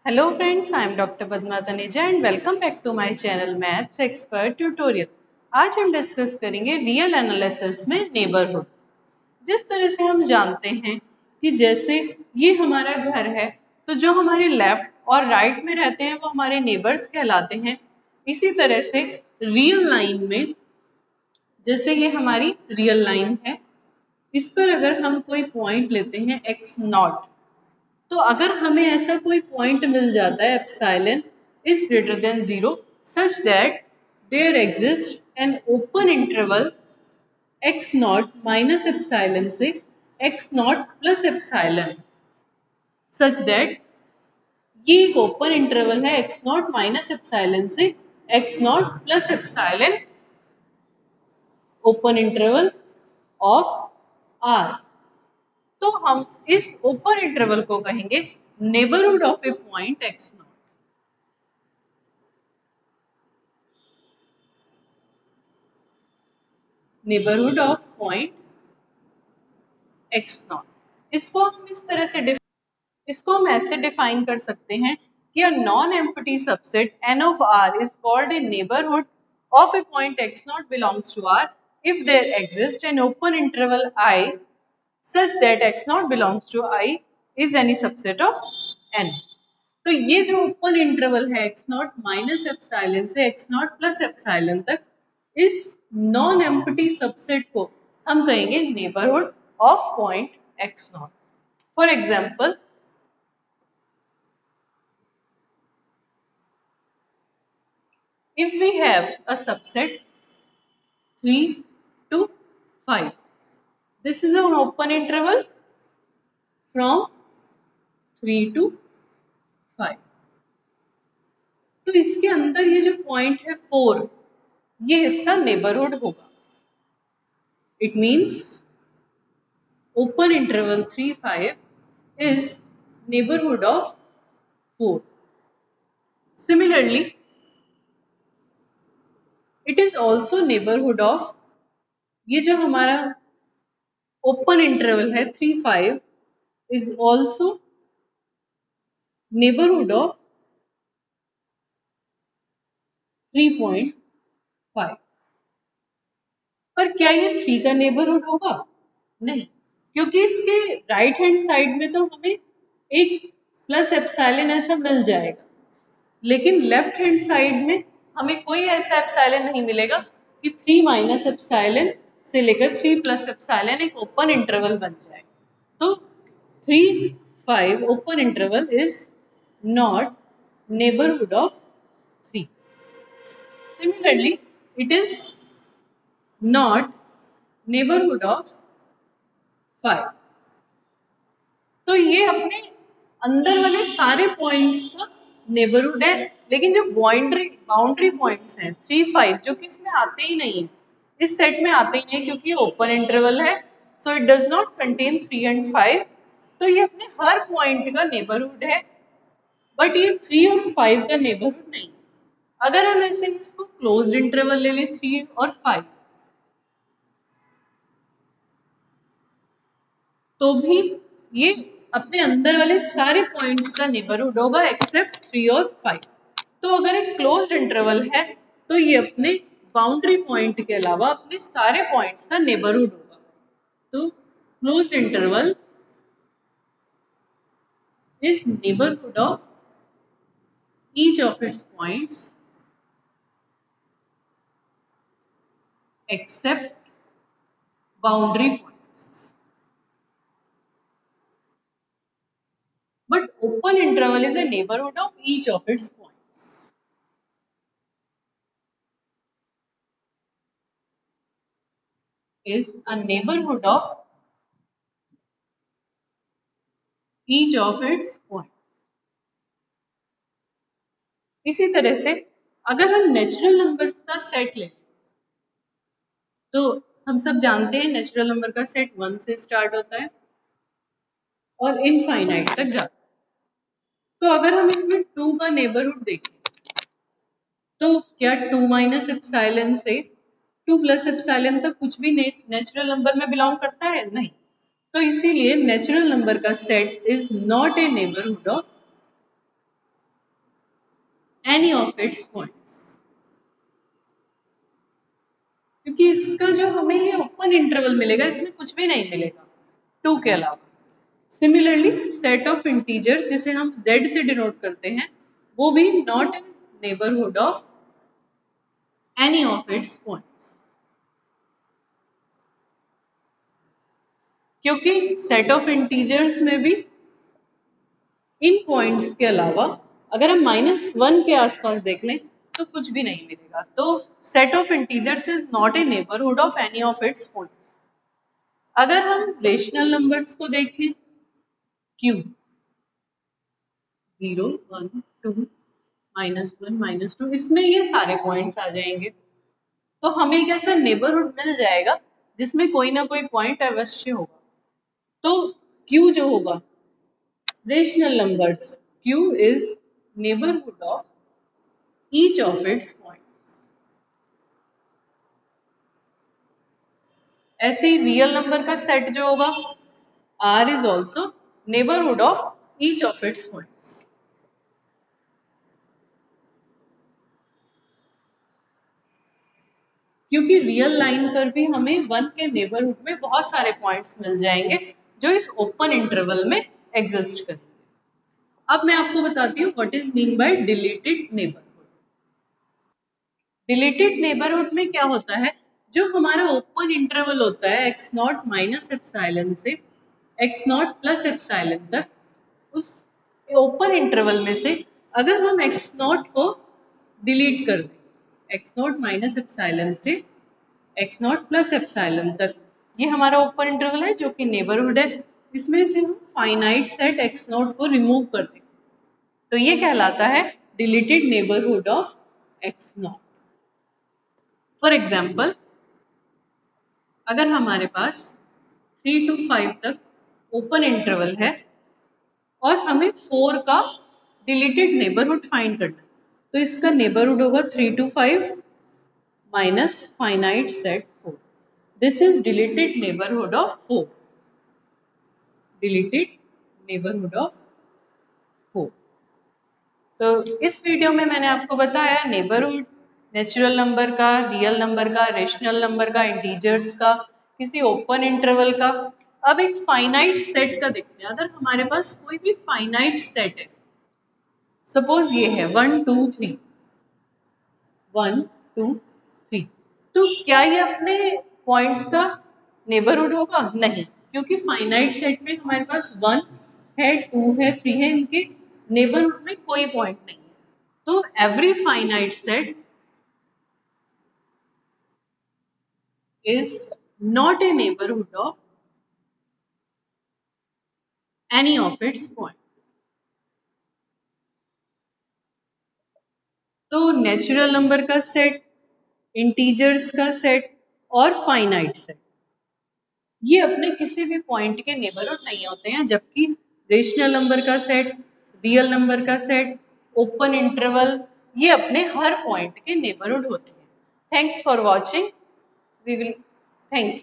Hello friends, I am Dr. Padma Taneja and welcome back to my channel Maths Expert Tutorial। आज हम discuss करेंगे real analysis में neighbourhood. जिस तरह से हम जानते हैं कि जैसे ये हमारा घर है तो जो हमारे लेफ्ट और राइट में रहते हैं वो हमारे नेबर्स कहलाते हैं। इसी तरह से रियल लाइन में जैसे ये हमारी रियल लाइन है, इस पर अगर हम कोई पॉइंट लेते हैं x0, तो अगर हमें ऐसा कोई पॉइंट मिल जाता है epsilon is greater than 0 such that there exist an open interval x naught minus epsilon से x naught plus epsilon, such that ये एक ओपन इंटरवल है x नॉट माइनस एप्सिलॉन से x naught plus epsilon, open interval of R। तो हम इस open interval को कहेंगे neighbourhood of a point x naught. Neighbourhood of point x naught. इसको हम ऐसे डिफाइन कर सकते हैं कि a non empty subset n of R is called a neighborhood of a point x naught belongs to R if there exists an open interval I such that x naught belongs to I is any subset of n। तो ये जो open interval है x naught minus epsilon से x naught plus epsilon तक, इस non empty subset को हम कहेंगे neighbourhood of point x not. For example, if we have a subset 3 to 5, this is an open interval from 3 to 5, तो इसके अंदर ये जो पॉइंट है 4, ये इसका नेबरहुड होगा। It means open interval 3-5 is neighborhood of 4। Similarly, it is also neighborhood of, ये जो हमारा ओपन इंटरवल है 3-5 is also neighborhood of 3.5। पर क्या ये 3 का नेबरहुड होगा? नहीं, क्योंकि इसके राइट हैंड साइड में तो हमें एक प्लस एप्सिलॉन ऐसा मिल जाएगा, लेकिन लेफ्ट हैंड साइड में हमें कोई ऐसा एप्सिलॉन नहीं मिलेगा कि 3 माइनस एप्सिलॉन से लेकर 3 प्लस एप्सिलॉन एक ओपन इंटरवल बन जाए। तो 3-5 open interval is not neighbourhood of 3। Similarly, it is not neighborhood of 5। तो ये अपने अंदर वाले सारे पॉइंट्स का नेबरहुड है, लेकिन जो बाउंड्री पॉइंट्स हैं 3-5 जो कि इसमें आते ही नहीं है, इस सेट में आते ही नहीं क्योंकि ओपन इंटरवल है, so it does not contain 3 and 5। तो ये अपने हर पॉइंट का नेबरहुड है, बट ये 3 और 5 का नेबरहुड नहीं। अगर हम ऐसे इसको क्लोज्ड इंटरवल ले लें 3 और 5, तो भी ये अपने अंदर वाले सारे पॉइंट्स का नेबरहुड होगा एक्सेप्ट 3 और 5। तो अगर एक क्लोज्ड इंटरवल है तो ये अपने बाउंड्री पॉइंट के अलावा अपने सारे पॉइंट्स का नेबरहुड होगा। तो closed interval is neighbourhood of each of its points accept boundary points. But open interval is a neighborhood of each of its points. Is a neighborhood of each of its points. इसी तरह से अगर हम natural numbers का set लें, तो हम सब जानते हैं नेचुरल नंबर का सेट 1 से स्टार्ट होता है और इनफाइनाइट तक जाता है। तो अगर हम इसमें 2 का नेबरहुड देखें, तो क्या 2 माइनस एप्सिलॉन से 2 प्लस एप्सिलॉन तक कुछ भी नेचुरल नंबर में बिलोंग करता है? नहीं। तो इसीलिए नेचुरल नंबर का set is not a neighbourhood of any of its points, क्योंकि इसका जो हमें ये ओपन इंटरवल मिलेगा इसमें कुछ भी नहीं मिलेगा 2 के अलावा। सिमिलरली सेट ऑफ इंटीजर जिसे हम z से डिनोट करते हैं वो भी not in neighbourhood of any of its points, क्योंकि सेट ऑफ इंटीजर्स में भी इन पॉइंट्स के अलावा अगर हम -1 के आसपास देख लें तो कुछ भी नहीं मिलेगा। तो set of integers is not a neighbourhood of any of its points. अगर हम रेशनल नंबर्स को देखें q 0 1 2 -1 -2 इसमें ये सारे पॉइंट्स आ जाएंगे, तो हमें एक ऐसा नेबरहुड मिल जाएगा जिसमें कोई ना कोई पॉइंट अवश्य होगा। तो q जो होगा rational numbers q is neighbourhood of each of its points. ऐसे ही रियल नंबर का सेट जो होगा r is also neighbourhood of each of its points. क्योंकि रियल लाइन पर भी हमें 1 के नेबरहुड में बहुत सारे पॉइंट्स मिल जाएंगे जो इस ओपन इंटरवल में एग्जिस्ट करेंगे। अब मैं आपको बताती हूँ what is mean by deleted neighbourhood. Deleted neighbourhood में क्या होता है, जो हमारा ओपन इंटरवल होता है x0 माइनस एप्सिलॉन से x0 प्लस एप्सिलॉन तक, उस ओपन इंटरवल में से अगर हम x0 को डिलीट कर दें x0 माइनस एप्सिलॉन से x0 प्लस एप्सिलॉन तक, ये हमारा ओपन इंटरवल है जो कि नेबरहुड है, इसमें से हम फाइनाइट सेट x0 को रिमूव कर दें तो ये कहलाता है deleted neighbourhood of x0। For example अगर हमारे पास 3 to 5 तक ओपन इंटरवल है और हमें 4 का डिलीटेड नेबरहुड फाइंड करना है, तो इसका नेबरहुड होगा 3 to 5 minus finite set 4। This is deleted neighbourhood of 4, deleted neighbourhood of 4। तो इस वीडियो में मैंने आपको बताया नेबरहुड नेचुरल नंबर का, रियल नंबर का, रेशनल नंबर का, इंटीजर्स का, किसी ओपन इंटरवल का। अब एक फाइनाइट सेट का देखते हैं। अगर हमारे पास कोई भी फाइनाइट सेट है, सपोज ये है 1 2 3 1 2 3, तो क्या ये अपने पॉइंट्स का नेबरहुड होगा? नहीं, क्योंकि फाइनाइट सेट में हमारे पास 1 है 2 है 3 है, इनके नेबरहुड में कोई पॉइंट नहीं है। तो every finite set is not a neighborhood of any of its points। तो नेचुरल नंबर का सेट, इंटीजर्स का सेट और फाइनाइट सेट ये अपने किसी भी पॉइंट के नेबरहुड नहीं होते हैं, जबकि रेशनल नंबर का सेट, रियल नंबर का सेट, ओपन इंटरवल ये अपने हर पॉइंट के नेबरहुड होते हैं। Thanks for watching. We will thank you.